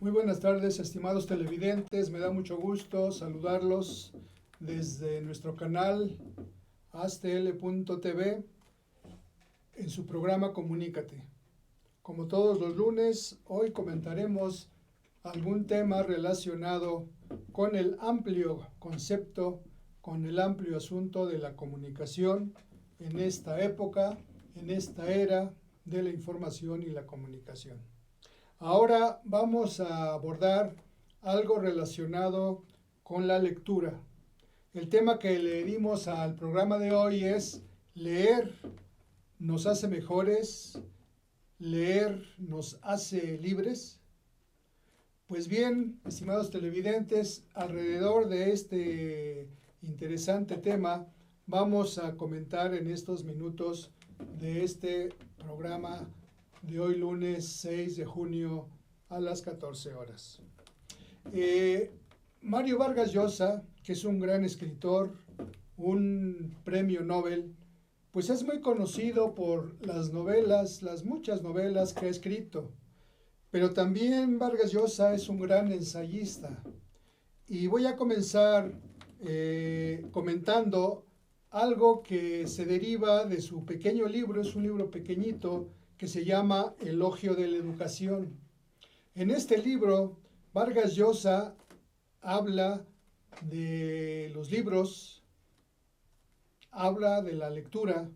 Muy buenas tardes, estimados televidentes. Me da mucho gusto saludarlos desde nuestro canal astl.tv en su programa Comunícate. Como todos los lunes, hoy comentaremos algún tema relacionado con el amplio concepto, con el amplio asunto de la comunicación en esta época, en esta era de la información y la comunicación. Ahora vamos a abordar algo relacionado con la lectura. El tema que le dimos al programa de hoy es leer nos hace mejores, leer nos hace libres. Pues bien, estimados televidentes, alrededor de este interesante tema vamos a comentar en estos minutos de este programa de hoy lunes 6 de junio a las 14 horas. Mario Vargas Llosa, que es un gran escritor, un premio Nobel, pues es muy conocido por las novelas, las muchas novelas que ha escrito. Pero también Vargas Llosa es un gran ensayista. Y voy a comenzar comentando algo que se deriva de su pequeño libro, es un libro pequeñito, que se llama Elogio de la Educación. En este libro, Vargas Llosa habla de los libros, habla de la lectura,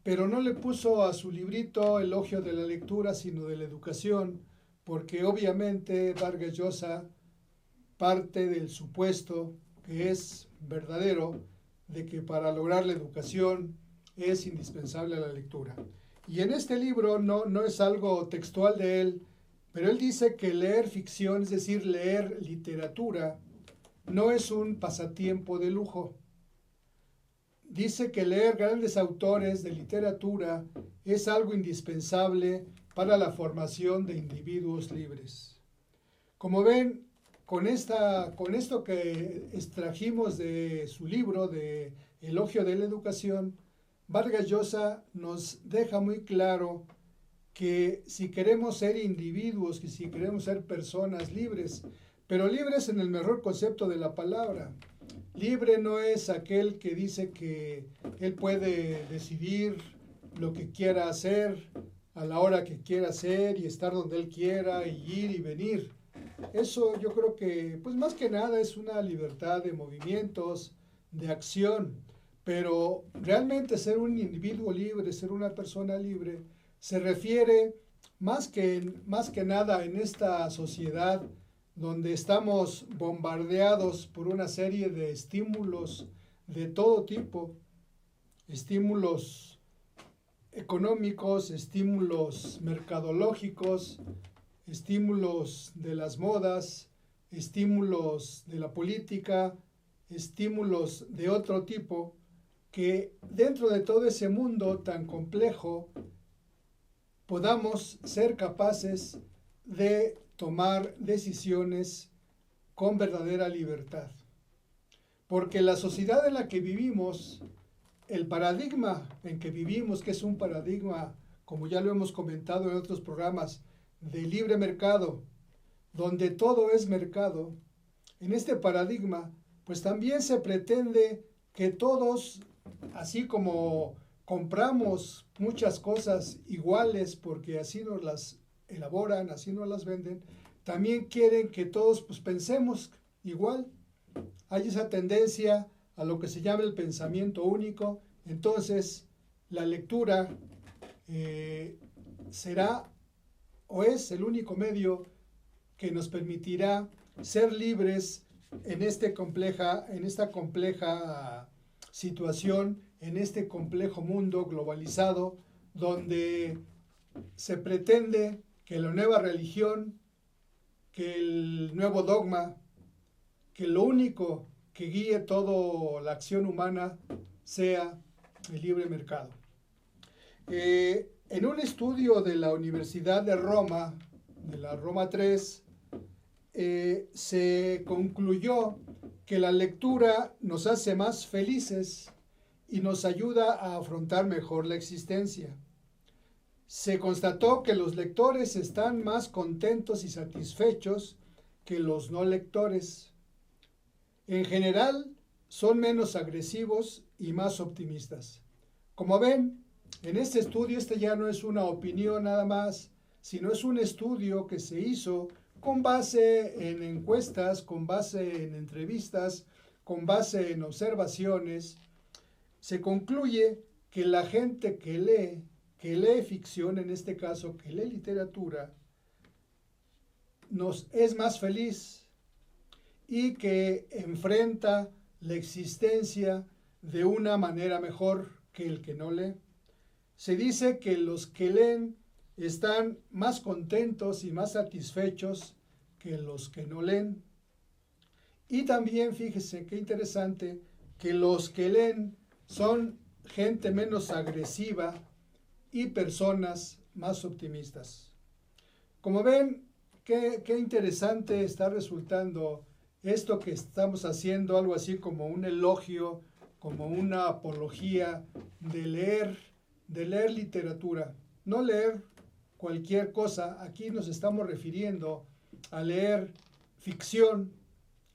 pero no le puso a su librito Elogio de la Lectura, sino de la Educación, porque obviamente Vargas Llosa parte del supuesto, que es verdadero, de que para lograr la educación es indispensable la lectura. Y en este libro no es algo textual de él, pero él dice que leer ficción, es decir, leer literatura, no es un pasatiempo de lujo. Dice que leer grandes autores de literatura es algo indispensable para la formación de individuos libres. Como ven, con esto que extrajimos de su libro de Elogio de la Educación, Vargas Llosa nos deja muy claro que si queremos ser individuos, que si queremos ser personas libres, pero libres en el mejor concepto de la palabra. Libre no es aquel que dice que él puede decidir lo que quiera hacer a la hora que quiera hacer y estar donde él quiera y ir y venir. Eso yo creo que, pues más que nada es una libertad de movimientos, de acción, pero realmente ser un individuo libre, ser una persona libre, se refiere más que nada en esta sociedad donde estamos bombardeados por una serie de estímulos de todo tipo, estímulos económicos, estímulos mercadológicos, estímulos de las modas, estímulos de la política, estímulos de otro tipo, que dentro de todo ese mundo tan complejo podamos ser capaces de tomar decisiones con verdadera libertad. Porque la sociedad en la que vivimos, el paradigma en que vivimos, que es un paradigma, como ya lo hemos comentado en otros programas, de libre mercado, donde todo es mercado, en este paradigma, pues también se pretende que todos, así como compramos muchas cosas iguales porque así nos las elaboran, así nos las venden, también quieren que todos pues pensemos igual. Hay esa tendencia a lo que se llama el pensamiento único. Entonces la lectura será o es el único medio que nos permitirá ser libres en esta compleja situación, en este complejo mundo globalizado, donde se pretende que la nueva religión, que el nuevo dogma, que lo único que guíe toda la acción humana sea el libre mercado. En un estudio de la Universidad de Roma, de la Roma 3, se concluyó que la lectura nos hace más felices y nos ayuda a afrontar mejor la existencia. se constató que los lectores están más contentos y satisfechos que los no lectores. En general, son menos agresivos y más optimistas. Como ven, en este estudio, este ya no es una opinión nada más, sino es un estudio que se hizo con base en encuestas, con base en entrevistas, con base en observaciones. Se concluye que la gente que lee ficción, en este caso, que lee literatura, es más feliz y que enfrenta la existencia de una manera mejor que el que no lee. Se dice que los que leen están más contentos y más satisfechos que los que no leen. Y también, fíjese qué interesante, que los que leen son gente menos agresiva y personas más optimistas. Como ven, qué interesante está resultando esto que estamos haciendo, algo así como un elogio, como una apología de leer literatura. No leer cualquier cosa, aquí nos estamos refiriendo a leer ficción,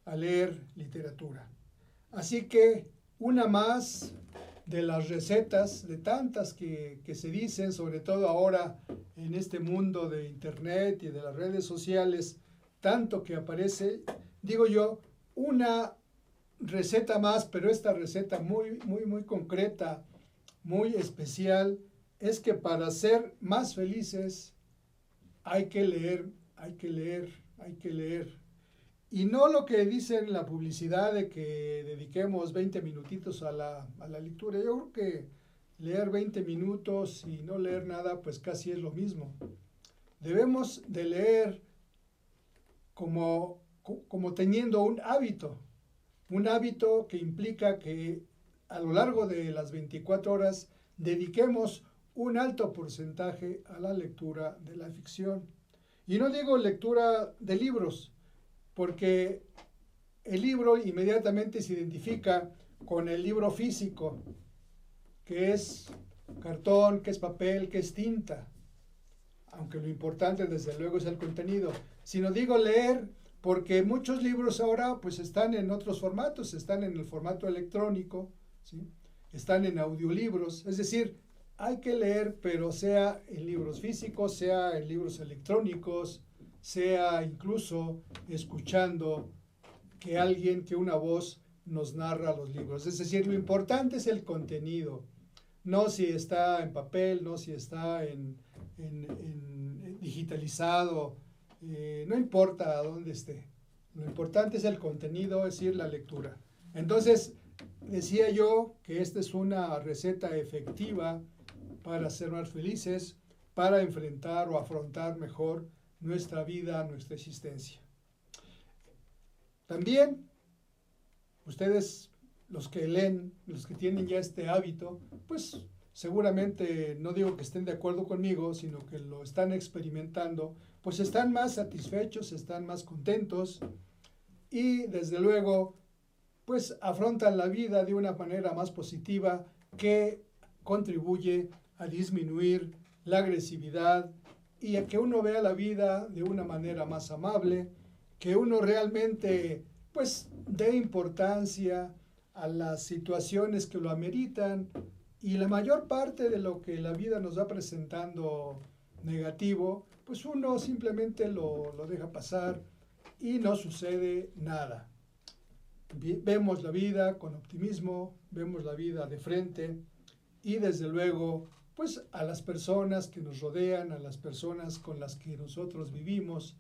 a leer literatura. Así que una más de las recetas, de tantas que se dicen, sobre todo ahora en este mundo de internet y de las redes sociales, tanto que aparece, digo yo, una receta más, pero esta receta muy concreta, muy especial, es que para ser más felices hay que leer, hay que leer, hay que leer. Y no lo que dice en la publicidad de que dediquemos 20 minutitos a la lectura. Yo creo que leer 20 minutos y no leer nada, pues casi es lo mismo. Debemos de leer como teniendo un hábito que implica que a lo largo de las 24 horas dediquemos un alto porcentaje a la lectura de la ficción. Y no digo lectura de libros, porque el libro inmediatamente se identifica con el libro físico, que es cartón, que es papel, que es tinta, aunque lo importante desde luego es el contenido. Sino digo leer porque muchos libros ahora pues están en otros formatos, están en el formato electrónico, ¿sí? Están en audiolibros, es decir, hay que leer, pero sea en libros físicos, sea en libros electrónicos, sea incluso escuchando que una voz nos narra los libros. Es decir, lo importante es el contenido, no si está en papel, no si está en digitalizado, no importa a dónde esté. Lo importante es el contenido, es decir, la lectura. Entonces, decía yo que esta es una receta efectiva para ser más felices, para enfrentar o afrontar mejor nuestra vida, nuestra existencia. También, ustedes, los que leen, los que tienen ya este hábito, pues seguramente, no digo que estén de acuerdo conmigo, sino que lo están experimentando, pues están más satisfechos, están más contentos y desde luego, pues afrontan la vida de una manera más positiva que contribuye a disminuir la agresividad y a que uno vea la vida de una manera más amable, que uno realmente pues dé importancia a las situaciones que lo ameritan, y la mayor parte de lo que la vida nos va presentando negativo, pues uno simplemente lo deja pasar y no sucede nada. Vemos la vida con optimismo, vemos la vida de frente y desde luego pues a las personas que nos rodean, a las personas con las que nosotros vivimos,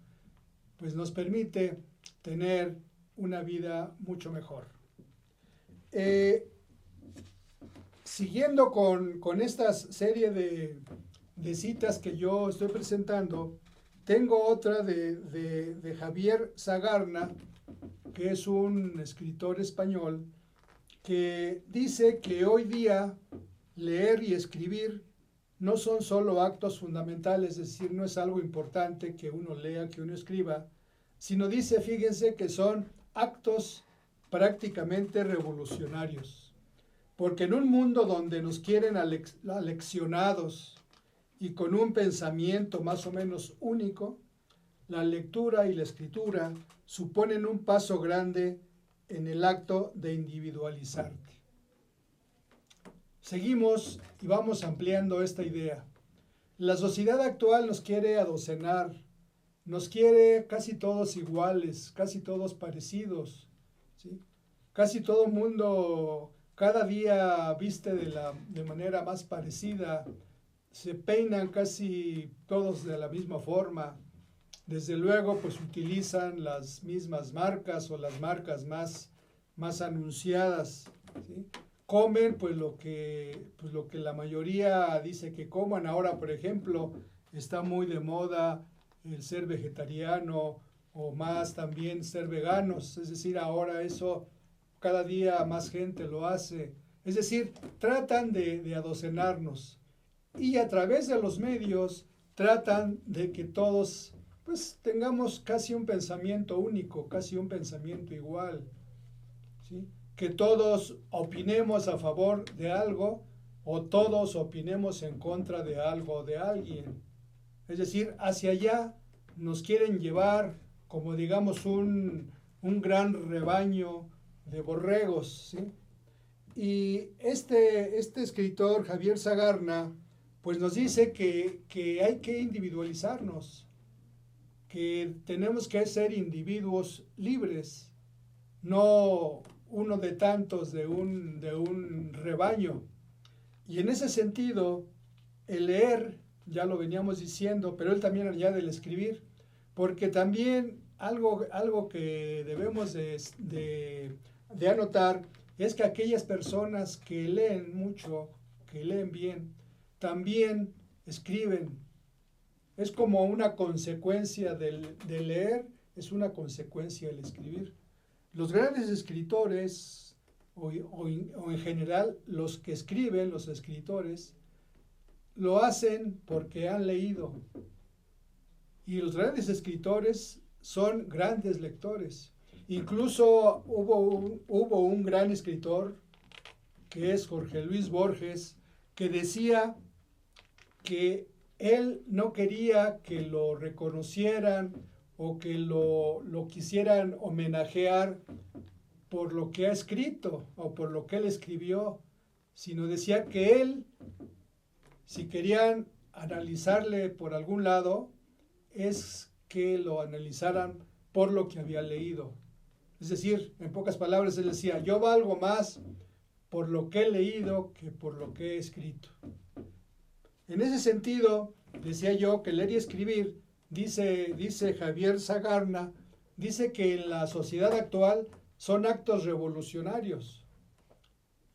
pues nos permite tener una vida mucho mejor. Siguiendo con esta serie de citas que yo estoy presentando, tengo otra de Javier Zagarna, que es un escritor español, que dice que hoy día leer y escribir no son solo actos fundamentales, es decir, no es algo importante que uno lea, que uno escriba, sino dice, fíjense, que son actos prácticamente revolucionarios. Porque en un mundo donde nos quieren aleccionados y con un pensamiento más o menos único, la lectura y la escritura suponen un paso grande en el acto de individualizarte. Seguimos y vamos ampliando esta idea. La sociedad actual nos quiere adocenar, nos quiere casi todos iguales, casi todos parecidos, ¿sí? Casi todo el mundo cada día viste de manera más parecida, se peinan casi todos de la misma forma. Desde luego, pues utilizan las mismas marcas o las marcas más anunciadas, ¿sí? Comen pues lo que la mayoría dice que coman. Ahora, por ejemplo, está muy de moda el ser vegetariano o más también ser veganos. Es decir, ahora eso cada día más gente lo hace. Es decir, tratan de adocenarnos y a través de los medios tratan de que todos pues tengamos casi un pensamiento único, casi un pensamiento igual, ¿sí? Que todos opinemos a favor de algo o todos opinemos en contra de algo o de alguien. Es decir, hacia allá nos quieren llevar como digamos un gran rebaño de borregos, ¿sí? Y este escritor, Javier Sagarna, pues nos dice que hay que individualizarnos, que tenemos que ser individuos libres, no uno de tantos de un rebaño. Y en ese sentido, el leer, ya lo veníamos diciendo, pero él también añade el escribir, porque también algo que debemos de anotar es que aquellas personas que leen mucho, que leen bien, también escriben. Es como una consecuencia de leer, es una consecuencia el escribir. Los grandes escritores, o en general los que escriben, los escritores, lo hacen porque han leído. Y los grandes escritores son grandes lectores. Incluso hubo un gran escritor, que es Jorge Luis Borges, que decía que él no quería que lo reconocieran o que lo quisieran homenajear por lo que ha escrito o por lo que él escribió, sino decía que él, si querían analizarle por algún lado, es que lo analizaran por lo que había leído. Es decir, en pocas palabras, él decía, yo valgo más por lo que he leído que por lo que he escrito. En ese sentido, decía yo que leer y escribir, dice Javier Sagarna, dice que en la sociedad actual son actos revolucionarios.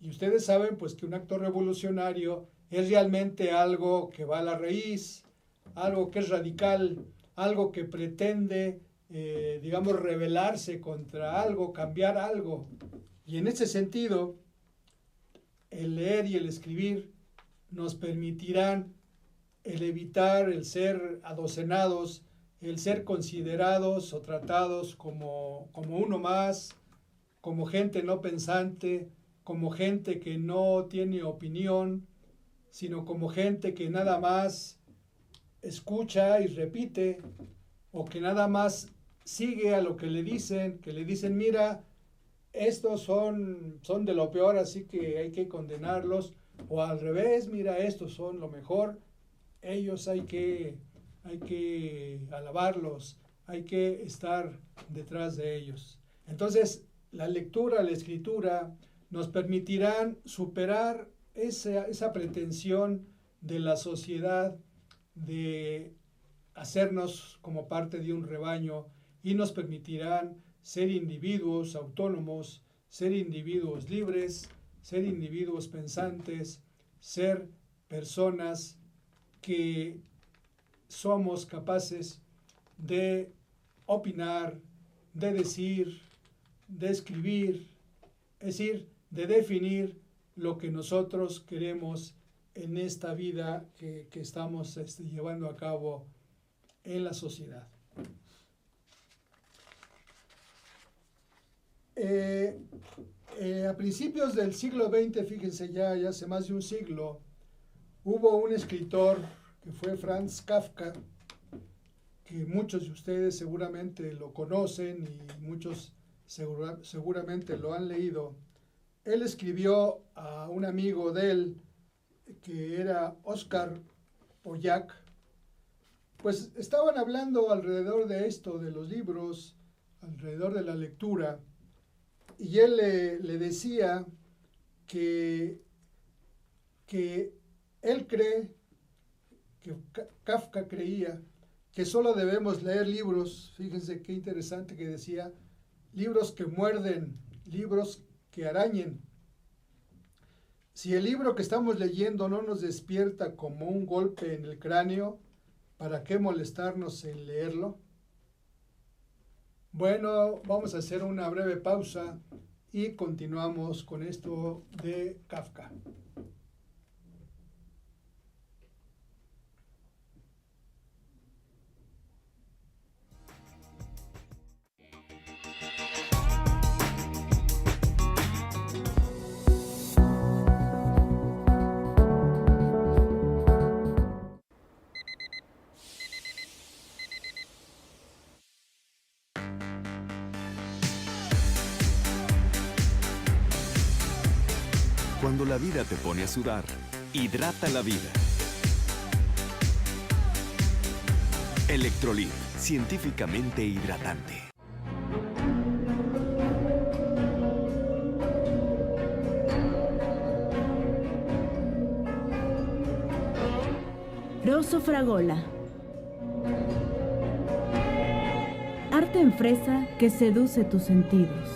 Y ustedes saben pues que un acto revolucionario es realmente algo que va a la raíz, algo que es radical, algo que pretende, digamos, rebelarse contra algo, cambiar algo. Y en ese sentido, el leer y el escribir nos permitirán el evitar el ser adocenados, el ser considerados o tratados como uno más, como gente no pensante, como gente que no tiene opinión, sino como gente que nada más escucha y repite, o que nada más sigue a lo que le dicen, mira, estos son de lo peor, así que hay que condenarlos, o al revés, mira, estos son lo mejor, ellos hay que alabarlos, hay que estar detrás de ellos. Entonces, la lectura, la escritura, nos permitirán superar esa pretensión de la sociedad de hacernos como parte de un rebaño y nos permitirán ser individuos autónomos, ser individuos libres, ser individuos pensantes, ser personas que somos capaces de opinar, de decir, de escribir, es decir, de definir lo que nosotros queremos en esta vida que estamos llevando a cabo en la sociedad. A principios del siglo XX, fíjense ya hace más de un siglo, hubo un escritor que fue Franz Kafka, que muchos de ustedes seguramente lo conocen y muchos seguramente lo han leído. Él escribió a un amigo de él, que era Oscar Polak, pues estaban hablando alrededor de esto, de los libros, alrededor de la lectura, y él le decía que él cree, que Kafka creía, que solo debemos leer libros, fíjense qué interesante que decía, libros que muerden, libros que arañen. Si el libro que estamos leyendo no nos despierta como un golpe en el cráneo, ¿para qué molestarnos en leerlo? Bueno, vamos a hacer una breve pausa y continuamos con esto de Kafka. Cuando la vida te pone a sudar, hidrata la vida. Electrolit, científicamente hidratante. Rosso Fragola. Arte en fresa que seduce tus sentidos.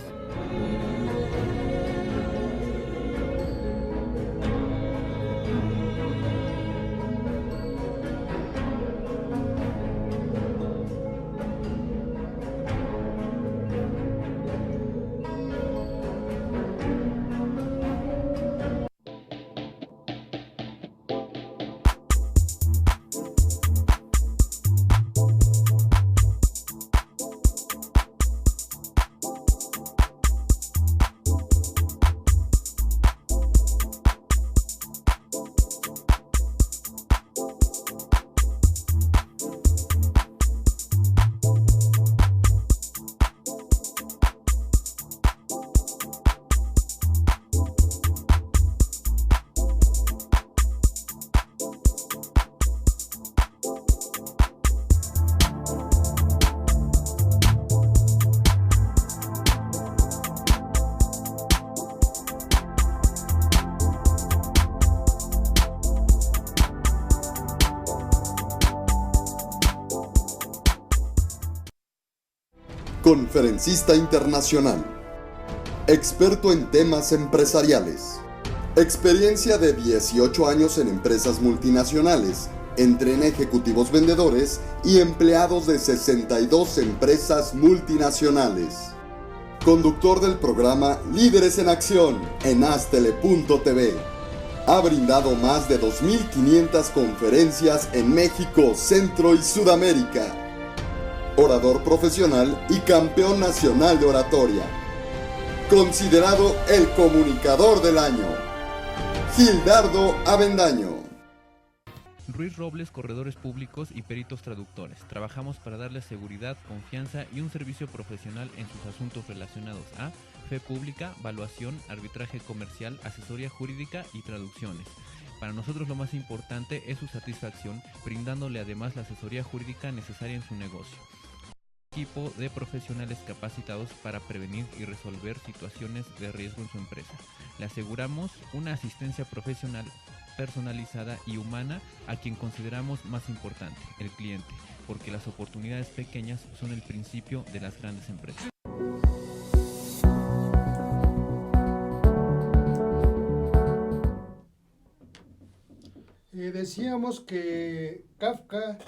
Conferencista internacional, experto en temas empresariales, experiencia de 18 años en empresas multinacionales, entrena ejecutivos vendedores y empleados de 62 empresas multinacionales. Conductor del programa Líderes en Acción en Astele.tv. Ha brindado más de 2.500 conferencias en México, Centro y Sudamérica. Orador profesional y campeón nacional de oratoria. Considerado el comunicador del año. Gildardo Avendaño. Ruiz Robles, corredores públicos y peritos traductores. Trabajamos para darles seguridad, confianza y un servicio profesional en sus asuntos relacionados a fe pública, valuación, arbitraje comercial, asesoría jurídica y traducciones. Para nosotros lo más importante es su satisfacción, brindándole además la asesoría jurídica necesaria en su negocio. Equipo de profesionales capacitados para prevenir y resolver situaciones de riesgo en su empresa. Le aseguramos una asistencia profesional personalizada y humana a quien consideramos más importante, el cliente, porque las oportunidades pequeñas son el principio de las grandes empresas. Decíamos que Kafka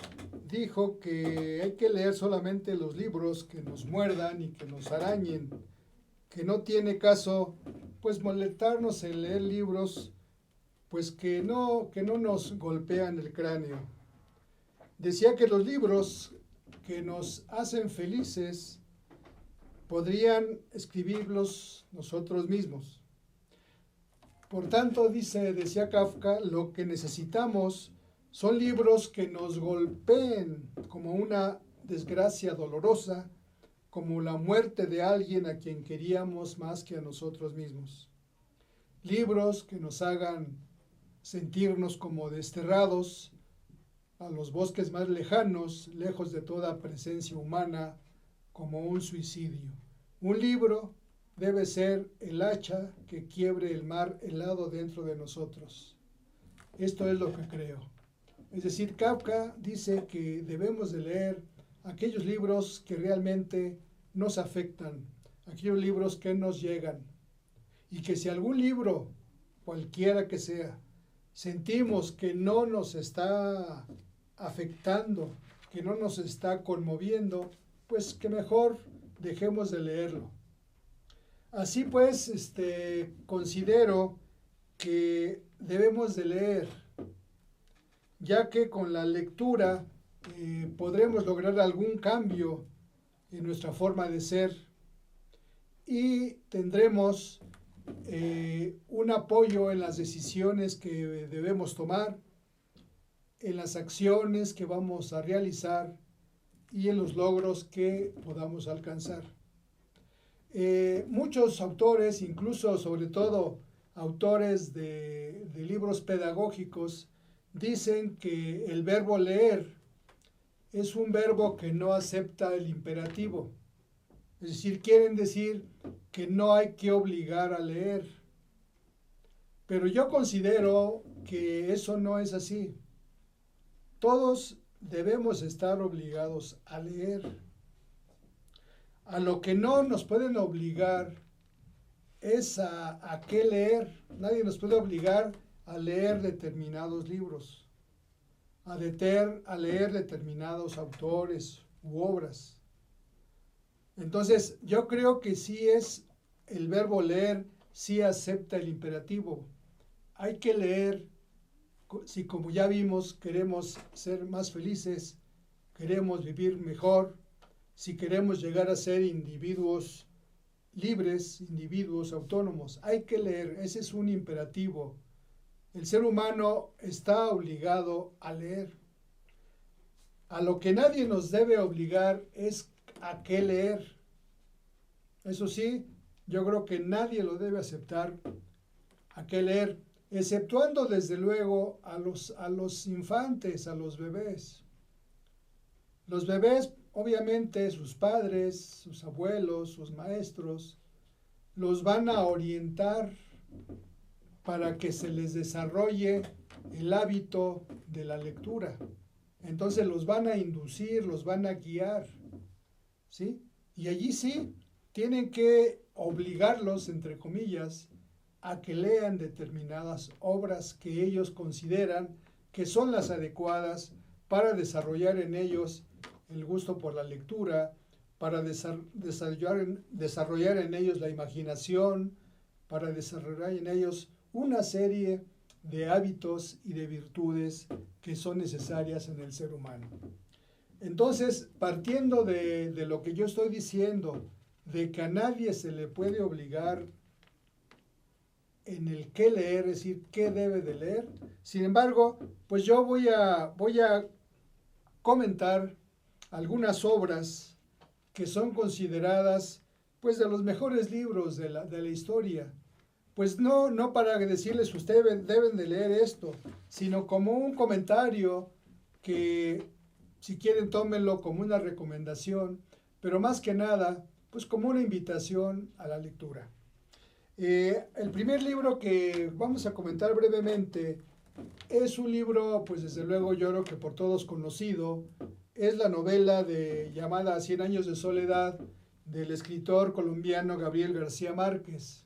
dijo que hay que leer solamente los libros que nos muerdan y que nos arañen, que no tiene caso pues molestarnos en leer libros pues que no nos golpean el cráneo. Decía que los libros que nos hacen felices podrían escribirlos nosotros mismos. Por tanto, decía Kafka, lo que necesitamos Son libros que nos golpeen como una desgracia dolorosa, como la muerte de alguien a quien queríamos más que a nosotros mismos. Libros que nos hagan sentirnos como desterrados a los bosques más lejanos, lejos de toda presencia humana, como un suicidio. Un libro debe ser el hacha que quiebre el mar helado dentro de nosotros. Esto es lo que creo. Es decir, Kafka dice que debemos de leer aquellos libros que realmente nos afectan, aquellos libros que nos llegan, y que si algún libro, cualquiera que sea, sentimos que no nos está afectando, que no nos está conmoviendo, pues que mejor dejemos de leerlo. Así pues, considero que debemos de leer, ya que con la lectura podremos lograr algún cambio en nuestra forma de ser y tendremos un apoyo en las decisiones que debemos tomar, en las acciones que vamos a realizar y en los logros que podamos alcanzar. Muchos autores, incluso sobre todo autores de libros pedagógicos, dicen que el verbo leer es un verbo que no acepta el imperativo. Es decir, quieren decir que no hay que obligar a leer. Pero yo considero que eso no es así. Todos debemos estar obligados a leer. A lo que no nos pueden obligar es a qué leer. Nadie nos puede obligar a leer determinados libros, a leer determinados autores u obras. Entonces, yo creo que sí es el verbo leer, sí acepta el imperativo. Hay que leer si, como ya vimos, queremos ser más felices, queremos vivir mejor, si queremos llegar a ser individuos libres, individuos autónomos. Hay que leer, ese es un imperativo. El ser humano está obligado a leer. A lo que nadie nos debe obligar es a qué leer. Eso sí, yo creo que nadie lo debe aceptar a qué leer, exceptuando desde luego a los infantes, a los bebés. Los bebés, obviamente, sus padres, sus abuelos, sus maestros, los van a orientar para que se les desarrolle el hábito de la lectura. Entonces los van a inducir, los van a guiar, ¿sí? Y allí sí tienen que obligarlos, entre comillas, a que lean determinadas obras que ellos consideran que son las adecuadas para desarrollar en ellos el gusto por la lectura, para desarrollar en ellos la imaginación, para desarrollar en ellos una serie de hábitos y de virtudes que son necesarias en el ser humano. Entonces, partiendo de lo que yo estoy diciendo, de que a nadie se le puede obligar en el qué leer, es decir, qué debe de leer. Sin embargo, pues yo voy a comentar algunas obras que son consideradas pues de los mejores libros de la historia. Pues no para decirles ustedes deben de leer esto, sino como un comentario que si quieren tómenlo como una recomendación, pero más que nada pues como una invitación a la lectura. El primer libro que vamos a comentar brevemente es un libro, pues desde luego yo creo que por todos conocido, es la novela llamada 100 años de soledad del escritor colombiano Gabriel García Márquez.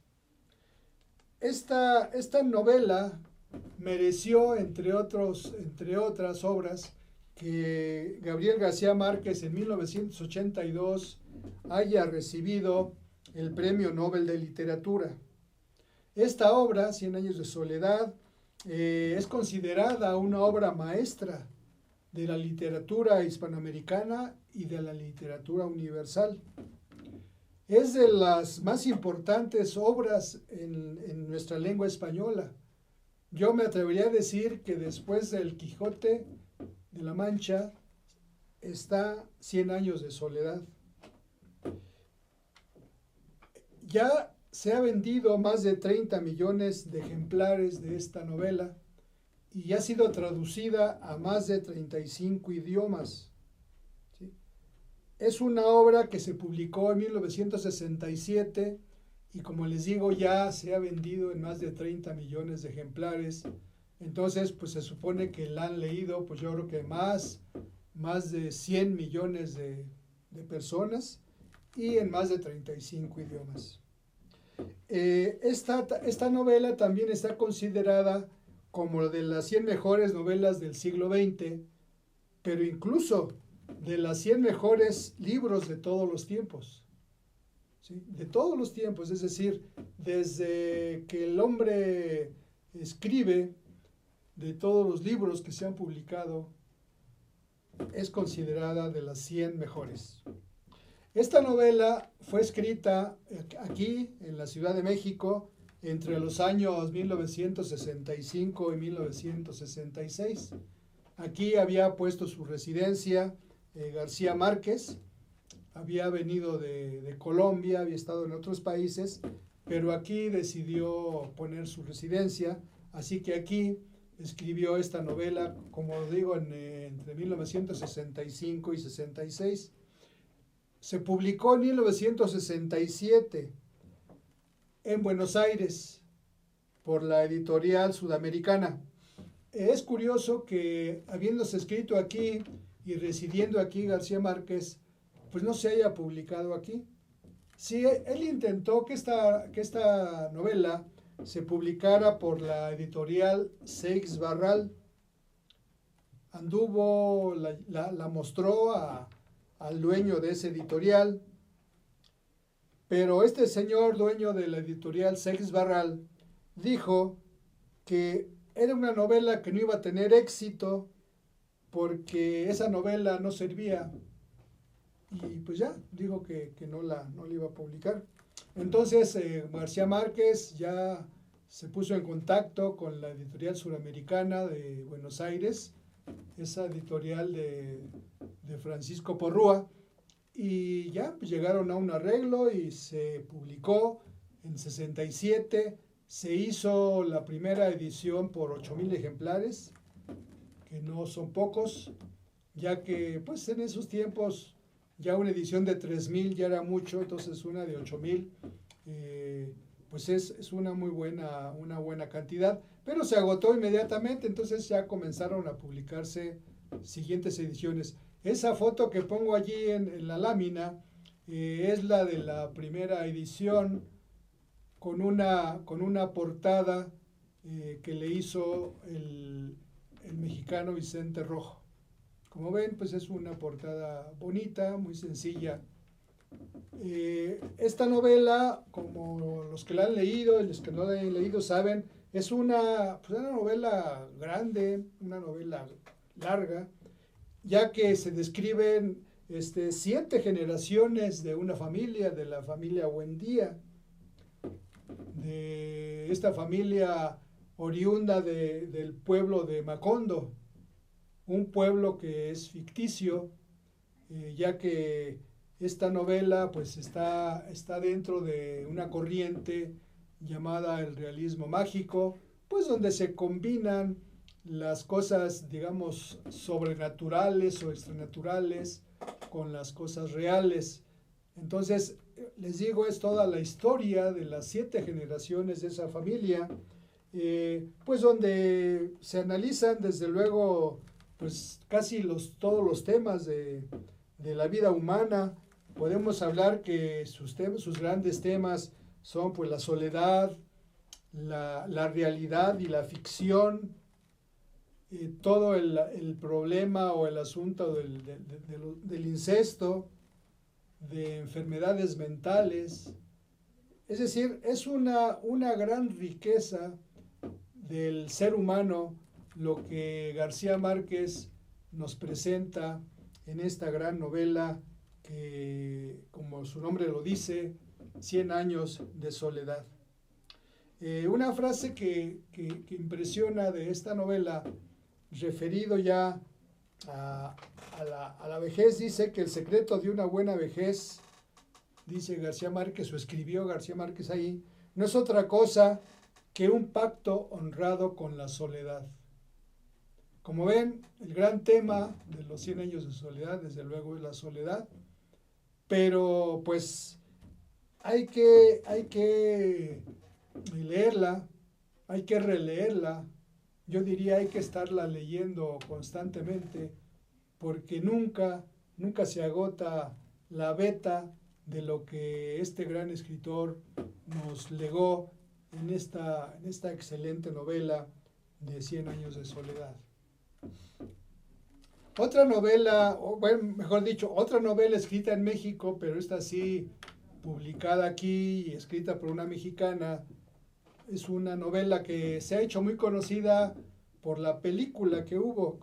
Esta novela mereció, entre otras obras, que Gabriel García Márquez en 1982 haya recibido el Premio Nobel de Literatura. Esta obra, 100 años de soledad, es considerada una obra maestra de la literatura hispanoamericana y de la literatura universal. Es de las más importantes obras en nuestra lengua española. Yo me atrevería a decir que después del Quijote de la Mancha está 100 años de soledad. Ya se ha vendido más de 30 millones de ejemplares de esta novela y ha sido traducida a más de 35 idiomas. ¿Sí? Es una obra que se publicó en 1967 y, como les digo, ya se ha vendido en más de 30 millones de ejemplares. Entonces, pues se supone que la han leído, pues yo creo que más de 100 millones de personas y en más de 35 idiomas. Esta novela también está considerada como de las 100 mejores novelas del siglo XX, pero incluso de las 100 mejores libros de todos los tiempos. ¿Sí? De todos los tiempos, es decir, desde que el hombre escribe, de todos los libros que se han publicado, es considerada de las 100 mejores. Esta novela fue escrita aquí, en la Ciudad de México, entre los años 1965 y 1966. Aquí había puesto su residencia García Márquez, había venido de Colombia, había estado en otros países, pero aquí decidió poner su residencia, así que aquí escribió esta novela, como digo, entre 1965 y 66. Se publicó en 1967 en Buenos Aires por la editorial Sudamericana. Es curioso que, habiéndose escrito aquí y residiendo aquí García Márquez, pues no se haya publicado aquí. Sí, él intentó que esta novela se publicara por la editorial Seix Barral. Anduvo, la mostró al dueño de ese editorial, pero este señor dueño de la editorial Seix Barral dijo que era una novela que no iba a tener éxito porque esa novela no servía, y pues ya dijo que no la iba a publicar. Entonces García Márquez ya se puso en contacto con la editorial Suramericana de Buenos Aires, esa editorial de Francisco Porrúa, y ya pues llegaron a un arreglo y se publicó en 67. Se hizo la primera edición por 8,000 ejemplares, que no son pocos, ya que pues en esos tiempos ya una edición de 3,000 ya era mucho, entonces una de 8,000 pues es una buena cantidad, pero se agotó inmediatamente, entonces ya comenzaron a publicarse siguientes ediciones. Esa foto que pongo allí en la lámina es la de la primera edición, con una portada que le hizo el mexicano Vicente Rojo. Como ven, pues es una portada bonita, muy sencilla. Esta novela, como los que la han leído y los que no la han leído saben, es una novela grande, una novela larga, ya que se describen 7 generaciones de una familia, de la familia Buendía, de esta familia oriunda del pueblo de Macondo, un pueblo que es ficticio, ya que esta novela pues está dentro de una corriente llamada el realismo mágico, pues donde se combinan las cosas, digamos, sobrenaturales o extranaturales con las cosas reales. Entonces, les digo, es toda la historia de las 7 generaciones de esa familia, pues donde se analizan desde luego pues casi todos los temas de la vida humana. Podemos hablar que sus grandes temas son pues la soledad, la realidad y la ficción, todo el problema o el asunto del incesto, de enfermedades mentales. Es decir, es una gran riqueza del ser humano lo que García Márquez nos presenta en esta gran novela que, como su nombre lo dice, 100 años de soledad. Una frase que impresiona de esta novela, referido ya a la vejez, dice que el secreto de una buena vejez, dice García Márquez, o escribió García Márquez ahí, no es otra cosa que un pacto honrado con la soledad. Como ven, el gran tema de los 100 años de soledad, desde luego, es la soledad, pero pues hay que leerla, hay que releerla, yo diría hay que estarla leyendo constantemente, porque nunca se agota la veta de lo que este gran escritor nos legó en esta excelente novela de 100 años de soledad. Otra novela, o bueno, mejor dicho, otra novela escrita en México, pero esta sí publicada aquí y escrita por una mexicana, es una novela que se ha hecho muy conocida por la película que hubo,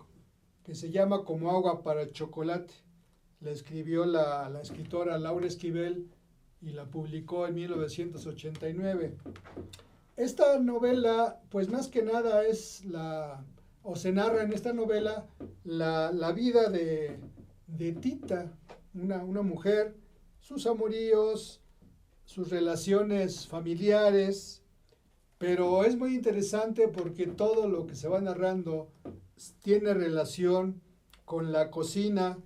que se llama Como agua para el chocolate. La escribió la escritora Laura Esquivel y la publicó en 1989. Esta novela, pues más que nada se narra en esta novela la vida de Tita, una mujer, sus amoríos, sus relaciones familiares, pero es muy interesante porque todo lo que se va narrando tiene relación con la cocina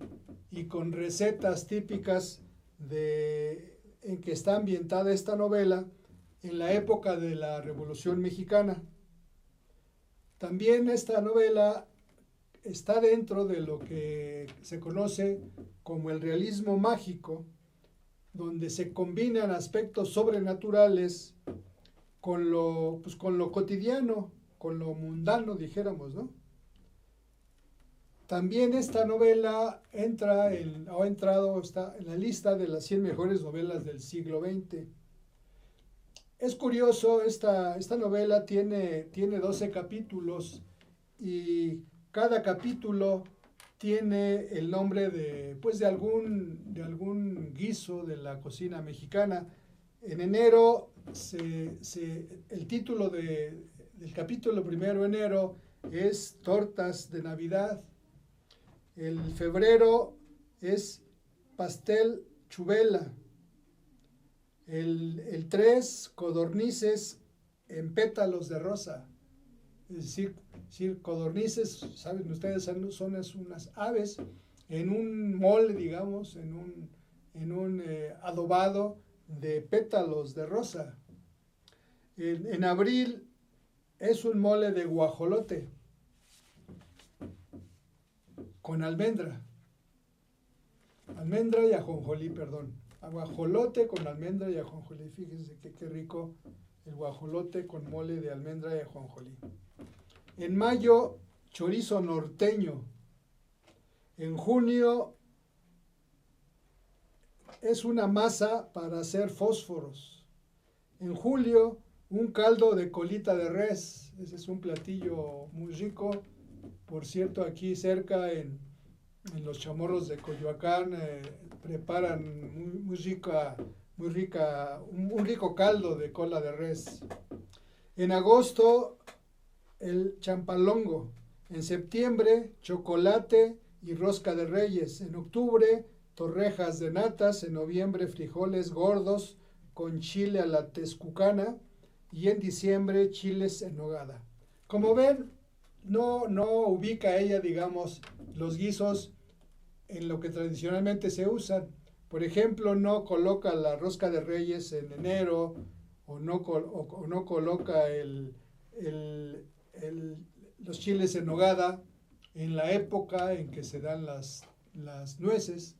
y con recetas típicas en que está ambientada esta novela en la época de la Revolución Mexicana. También esta novela está dentro de lo que se conoce como el realismo mágico, donde se combinan aspectos sobrenaturales con lo cotidiano, con lo mundano, dijéramos, ¿no? También esta novela está en la lista de las 100 mejores novelas del siglo XX. Es curioso, esta novela tiene 12 capítulos y cada capítulo tiene el nombre de algún guiso de la cocina mexicana. En enero, el título del capítulo primero, enero, es Tortas de Navidad. El febrero es Pastel Chubela. El 3, Codornices en pétalos de rosa. Es decir, codornices, saben ustedes, son unas aves en un mole, digamos, en un adobado de pétalos de rosa. En abril es un mole de guajolote con almendra y ajonjolí, perdón. Guajolote con almendra y ajonjolí. Fíjense qué rico el guajolote con mole de almendra y ajonjolí. En mayo, chorizo norteño. En junio es una masa para hacer fósforos. En julio, un caldo de colita de res. Ese es un platillo muy rico. Por cierto, aquí cerca en los Chamorros de Coyoacán preparan muy rica, un rico caldo de cola de res. En agosto, el champalongo. En septiembre, chocolate y rosca de reyes. En octubre, torrejas de natas. En noviembre, frijoles gordos con chile a la texcucana. Y en diciembre, chiles en nogada. Como ven, no ubica ella, digamos, los guisos en lo que tradicionalmente se usan. Por ejemplo, no coloca la rosca de reyes en enero, o no coloca los chiles en nogada en la época en que se dan las nueces,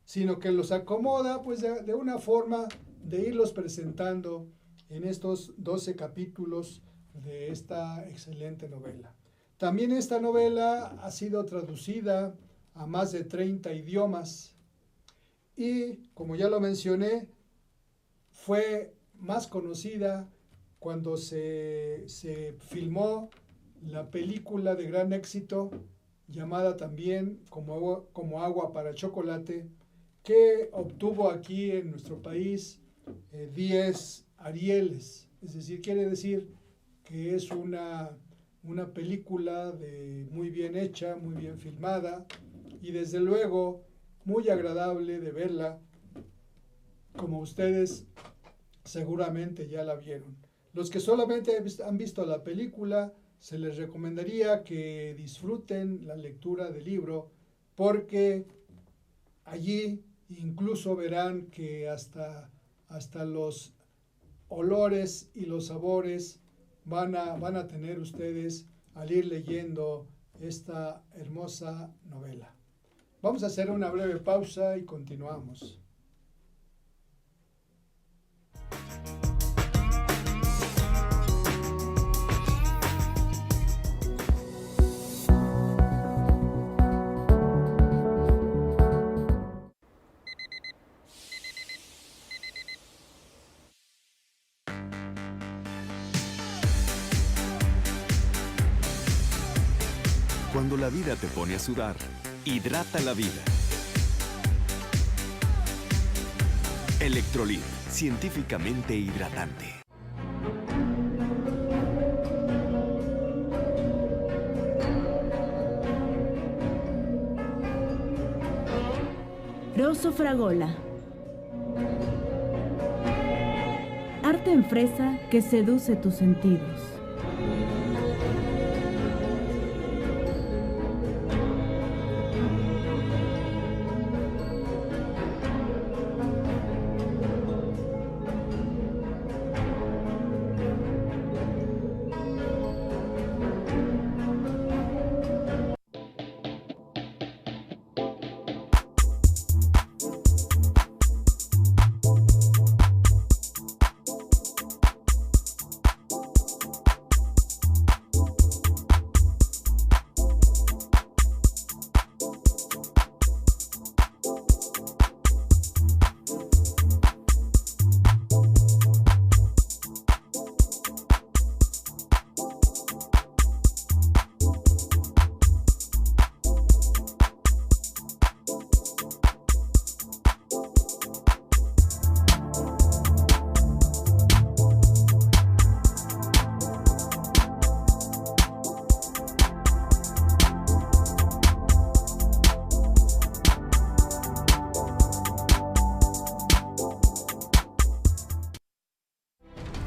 sino que los acomoda pues de una forma de irlos presentando en estos 12 capítulos de esta excelente novela. También esta novela ha sido traducida a más de 30 idiomas y, como ya lo mencioné, fue más conocida cuando se filmó la película de gran éxito llamada también Como agua para chocolate, que obtuvo aquí en nuestro país 10 Arieles. Es decir, quiere decir que es una película muy bien hecha, muy bien filmada y desde luego muy agradable de verla, como ustedes seguramente ya la vieron. Los que solamente han visto la película, se les recomendaría que disfruten la lectura del libro, porque allí incluso verán que hasta los olores y los sabores van a tener ustedes al ir leyendo esta hermosa novela. Vamos a hacer una breve pausa y continuamos. Cuando la vida te pone a sudar, hidrata la vida. Electrolit, científicamente hidratante. Rosso Fragola. Arte en fresa que seduce tus sentidos.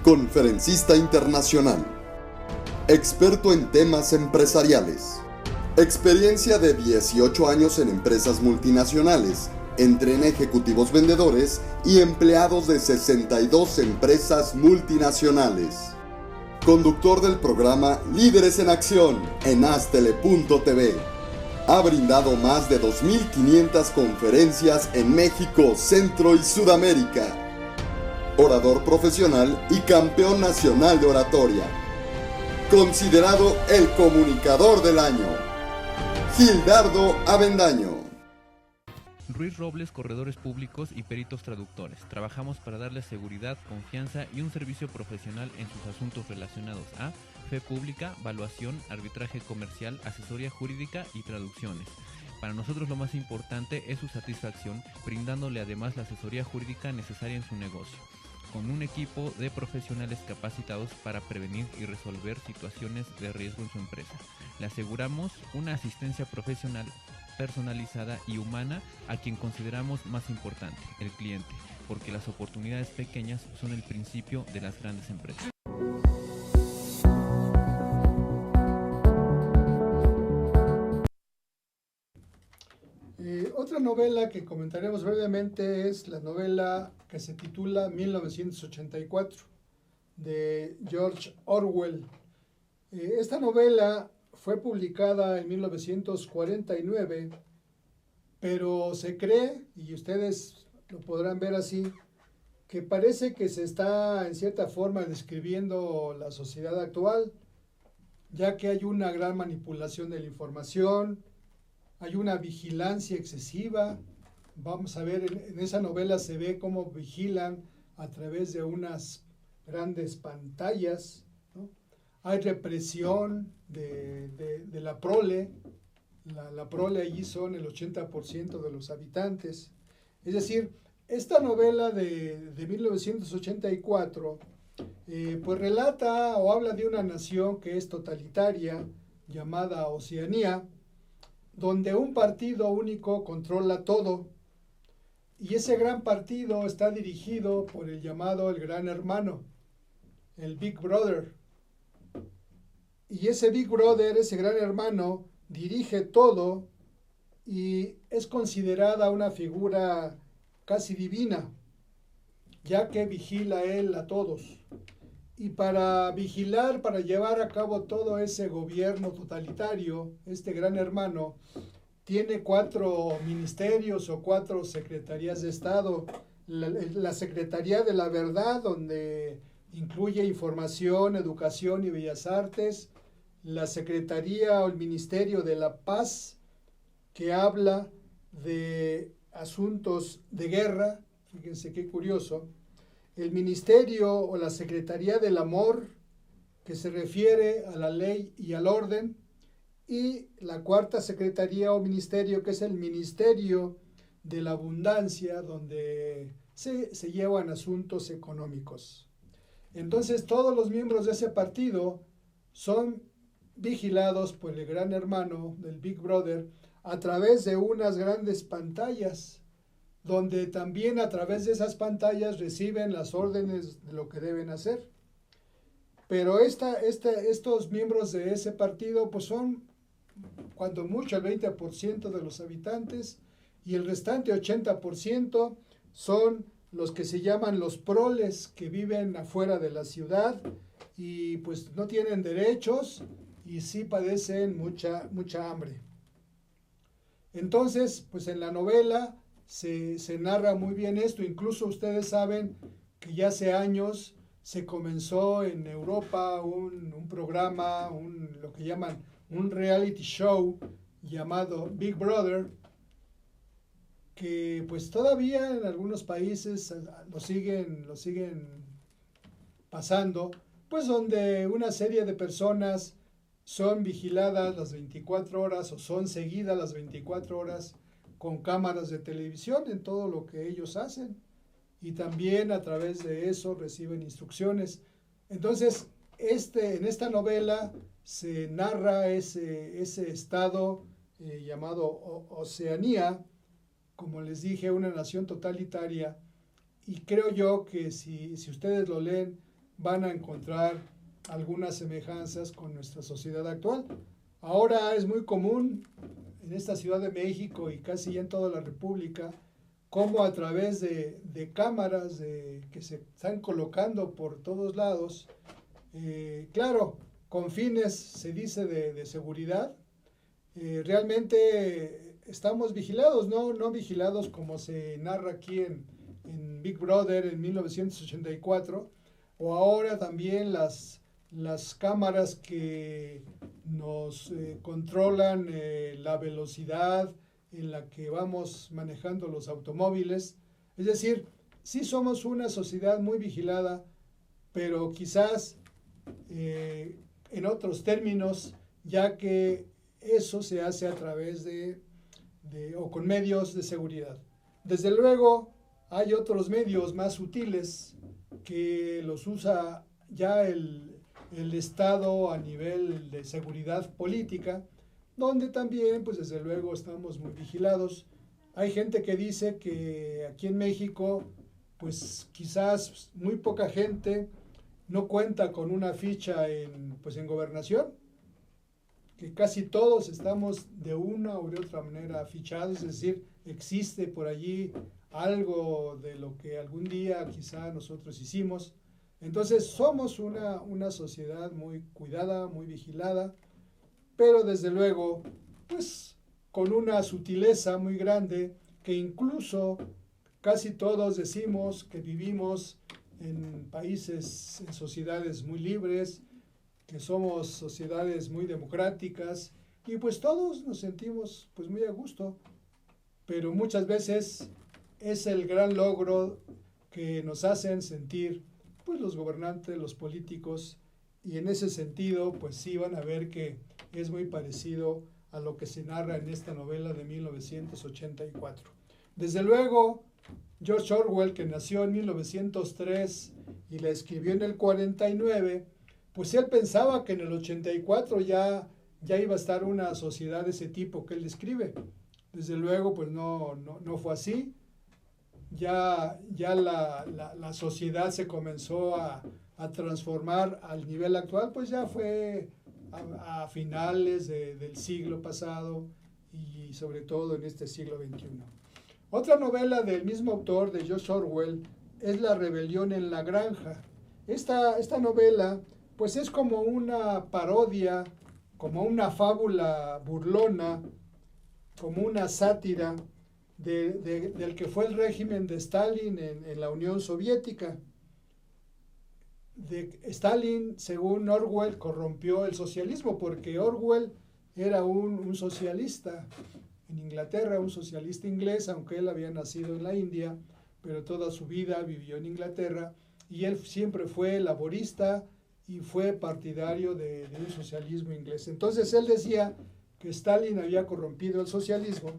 Conferencista internacional, experto en temas empresariales, experiencia de 18 años en empresas multinacionales, entrena ejecutivos vendedores y empleados de 62 empresas multinacionales. Conductor del programa Líderes en Acción en Astele.tv. Ha brindado más de 2.500 conferencias en México, Centro y Sudamérica. Orador profesional y campeón nacional de oratoria. Considerado el comunicador del año. Gildardo Avendaño. Ruiz Robles, corredores públicos y peritos traductores. Trabajamos para darles seguridad, confianza y un servicio profesional en sus asuntos relacionados a fe pública, valuación, arbitraje comercial, asesoría jurídica y traducciones. Para nosotros lo más importante es su satisfacción, brindándole además la asesoría jurídica necesaria en su negocio, con un equipo de profesionales capacitados para prevenir y resolver situaciones de riesgo en su empresa. Le aseguramos una asistencia profesional personalizada y humana a quien consideramos más importante, el cliente, porque las oportunidades pequeñas son el principio de las grandes empresas. Otra novela que comentaremos brevemente es la novela que se titula 1984, de George Orwell. Esta novela fue publicada en 1949, pero se cree, y ustedes lo podrán ver así, que parece que se está en cierta forma describiendo la sociedad actual, ya que hay una gran manipulación de la información, hay una vigilancia excesiva. Vamos a ver, en esa novela se ve cómo vigilan a través de unas grandes pantallas, ¿no? Hay represión de la prole. La prole allí son el 80% de los habitantes. Es decir, esta novela de 1984 pues relata o habla de una nación que es totalitaria, llamada Oceanía, donde un partido único controla todo. Y ese gran partido está dirigido por el llamado el Gran Hermano, el Big Brother. Y ese Big Brother, ese Gran Hermano, dirige todo y es considerada una figura casi divina, ya que vigila él a todos. Y para vigilar, para llevar a cabo todo ese gobierno totalitario, este Gran Hermano tiene 4 ministerios o 4 secretarías de Estado. La Secretaría de la Verdad, donde incluye información, educación y bellas artes. La Secretaría o el Ministerio de la Paz, que habla de asuntos de guerra. Fíjense qué curioso. El Ministerio o la Secretaría del Amor, que se refiere a la ley y al orden. Y la 4ª Secretaría o Ministerio, que es el Ministerio de la Abundancia, donde se llevan asuntos económicos. Entonces todos los miembros de ese partido son vigilados por el Gran Hermano del Big Brother a través de unas grandes pantallas, donde también a través de esas pantallas reciben las órdenes de lo que deben hacer. Pero estos miembros de ese partido pues son cuando mucho el 20% de los habitantes, y el restante 80% son los que se llaman los proles, que viven afuera de la ciudad y pues no tienen derechos y sí padecen mucha hambre. Entonces, pues en la novela se narra muy bien esto. Incluso ustedes saben que ya hace años se comenzó en Europa un programa, lo que llaman un reality show llamado Big Brother, que pues todavía en algunos países lo siguen pasando, pues donde una serie de personas son vigiladas las 24 horas o son seguidas las 24 horas con cámaras de televisión en todo lo que ellos hacen, y también a través de eso reciben instrucciones. Entonces, en esta novela se narra ese estado llamado Oceanía, como les dije, una nación totalitaria, y creo yo que si ustedes lo leen van a encontrar algunas semejanzas con nuestra sociedad actual. Ahora es muy común en esta Ciudad de México y casi en toda la República, como a través de cámaras que se están colocando por todos lados, claro, con fines, se dice, de seguridad, realmente estamos vigilados, no vigilados como se narra aquí en Big Brother en 1984, o ahora también las cámaras que nos controlan la velocidad en la que vamos manejando los automóviles. Es decir, sí somos una sociedad muy vigilada, pero quizás en otros términos, ya que eso se hace a través o con medios de seguridad. Desde luego, hay otros medios más sutiles que los usa ya el Estado a nivel de seguridad política, donde también, pues desde luego, estamos muy vigilados. Hay gente que dice que aquí en México, pues quizás muy poca gente no cuenta con una ficha en gobernación, que casi todos estamos de una u de otra manera fichados, es decir, existe por allí algo de lo que algún día quizá nosotros hicimos. Entonces somos una sociedad muy cuidada, muy vigilada, pero desde luego, pues con una sutileza muy grande, que incluso casi todos decimos que vivimos en países, en sociedades muy libres, que somos sociedades muy democráticas, y pues todos nos sentimos pues muy a gusto, pero muchas veces es el gran logro que nos hacen sentir pues los gobernantes, los políticos, y en ese sentido pues sí van a ver que es muy parecido a lo que se narra en esta novela de 1984. Desde luego, George Orwell, que nació en 1903 y la escribió en el 49, pues él pensaba que en el 84 ya iba a estar una sociedad de ese tipo que él describe. Desde luego, pues no fue así. Ya la sociedad se comenzó a transformar al nivel actual, pues ya fue a finales del siglo pasado y sobre todo en este siglo XXI. Otra novela del mismo autor, de George Orwell, es La rebelión en la granja. Esta novela pues es como una parodia, como una fábula burlona, como una sátira del que fue el régimen de Stalin en la Unión Soviética. Stalin, según Orwell, corrompió el socialismo, porque Orwell era un socialista en Inglaterra, un socialista inglés, aunque él había nacido en la India, pero toda su vida vivió en Inglaterra, y él siempre fue laborista y fue partidario de un socialismo inglés. Entonces él decía que Stalin había corrompido el socialismo,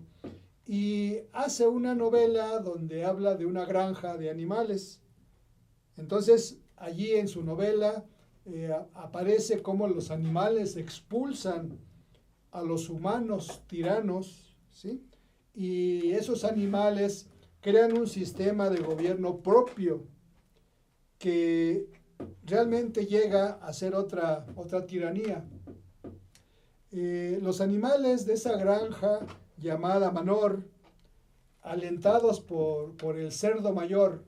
y hace una novela donde habla de una granja de animales. Entonces allí en su novela aparece cómo los animales expulsan a los humanos tiranos, ¿sí? Y esos animales crean un sistema de gobierno propio que realmente llega a ser otra tiranía. Los animales de esa granja llamada Manor, alentados por el cerdo mayor,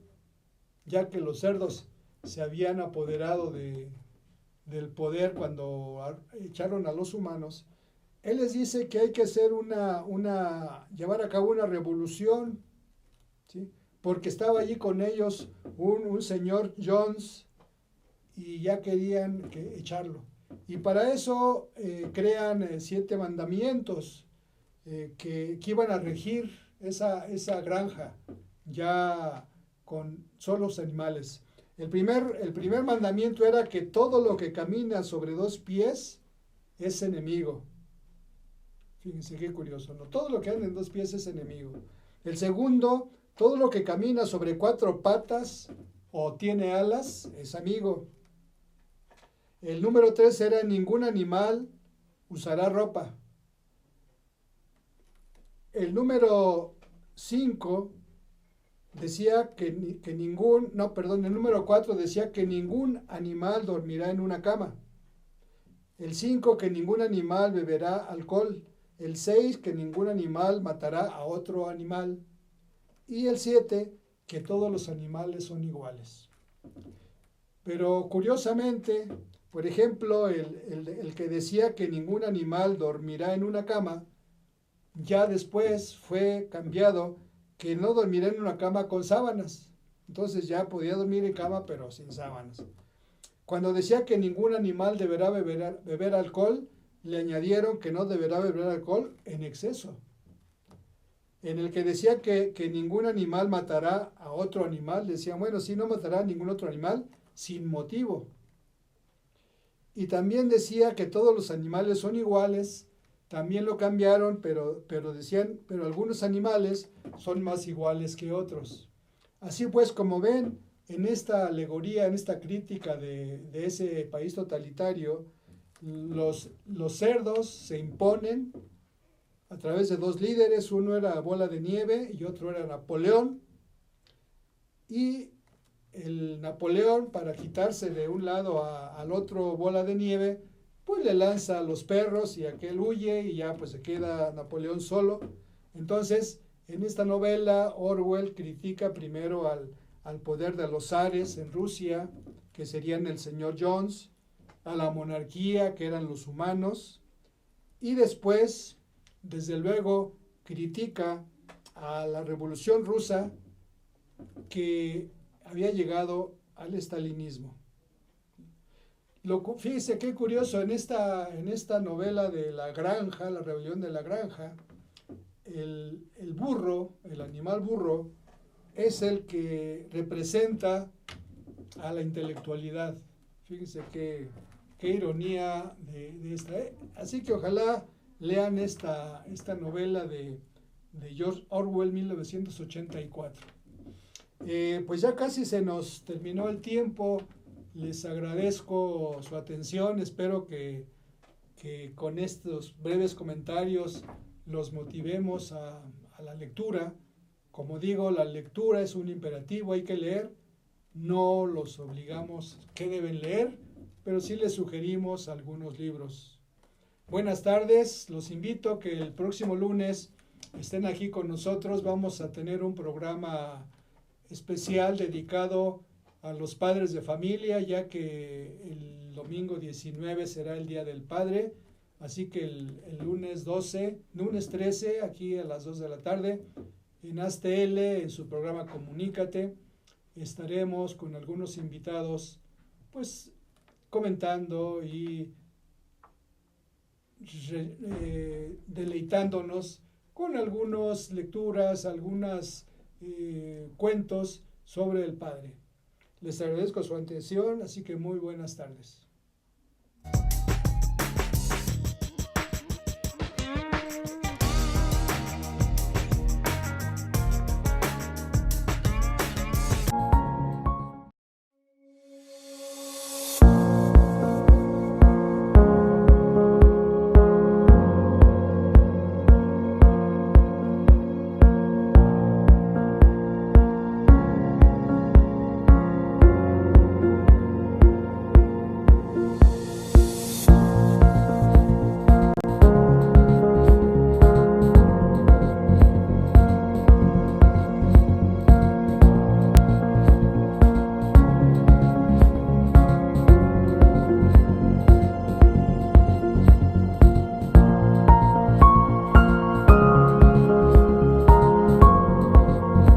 ya que los cerdos se habían apoderado del poder cuando echaron a los humanos, él les dice que hay que hacer llevar a cabo una revolución, ¿sí? Porque estaba allí con ellos un señor Jones y ya querían echarlo. Y para eso crean 7 mandamientos que iban a regir esa granja ya con solos animales. El primer mandamiento era que todo lo que camina sobre 2 pies es enemigo. Fíjense qué curioso, ¿no? Todo lo que anda en 2 pies es enemigo. El segundo, todo lo que camina sobre 4 patas o tiene alas es amigo. El número 3 era: ningún animal usará ropa. El número 5 decía el número 4 decía que ningún animal dormirá en una cama. El 5, que ningún animal beberá alcohol. El 6, que ningún animal matará a otro animal. Y el 7, que todos los animales son iguales. Pero curiosamente, por ejemplo, el que decía que ningún animal dormirá en una cama, ya después fue cambiado, que no dormirá en una cama con sábanas. Entonces ya podía dormir en cama, pero sin sábanas. Cuando decía que ningún animal deberá beber alcohol, le añadieron que no deberá beber alcohol en exceso. En el que decía que ningún animal matará a otro animal, decían, bueno, sí, no matará a ningún otro animal sin motivo. Y también decía que todos los animales son iguales. También lo cambiaron, pero decían, pero algunos animales son más iguales que otros. Así pues, como ven, en esta alegoría, en esta crítica de ese país totalitario, los cerdos se imponen a través de 2 líderes. Uno era Bola de Nieve y otro era Napoleón. Y el Napoleón, para quitarse de un lado al otro Bola de Nieve, pues le lanza a los perros y aquel huye y ya pues se queda Napoleón solo. Entonces, en esta novela, Orwell critica primero al poder de los zares en Rusia, que serían el señor Jones, a la monarquía, que eran los humanos, y después, desde luego, critica a la revolución rusa, que había llegado al estalinismo. Fíjese qué curioso, en esta novela de la granja, la rebelión de la granja, el burro, el animal burro, es el que representa a la intelectualidad. Fíjense qué ironía de esta. Así que ojalá lean esta novela de George Orwell, 1984. Pues ya casi se nos terminó el tiempo. Les agradezco su atención. Espero que con estos breves comentarios los motivemos a la lectura. Como digo, la lectura es un imperativo, hay que leer. No los obligamos que deben leer, pero sí les sugerimos algunos libros. Buenas tardes, los invito a que el próximo lunes estén aquí con nosotros. Vamos a tener un programa especial dedicado a los padres de familia, ya que el domingo 19 será el Día del Padre. Así que el lunes 13, aquí a las 2 de la tarde, en ASTL, en su programa Comunícate, estaremos con algunos invitados, pues, comentando y deleitándonos con algunas lecturas, algunos cuentos sobre el Padre. Les agradezco su atención, así que muy buenas tardes.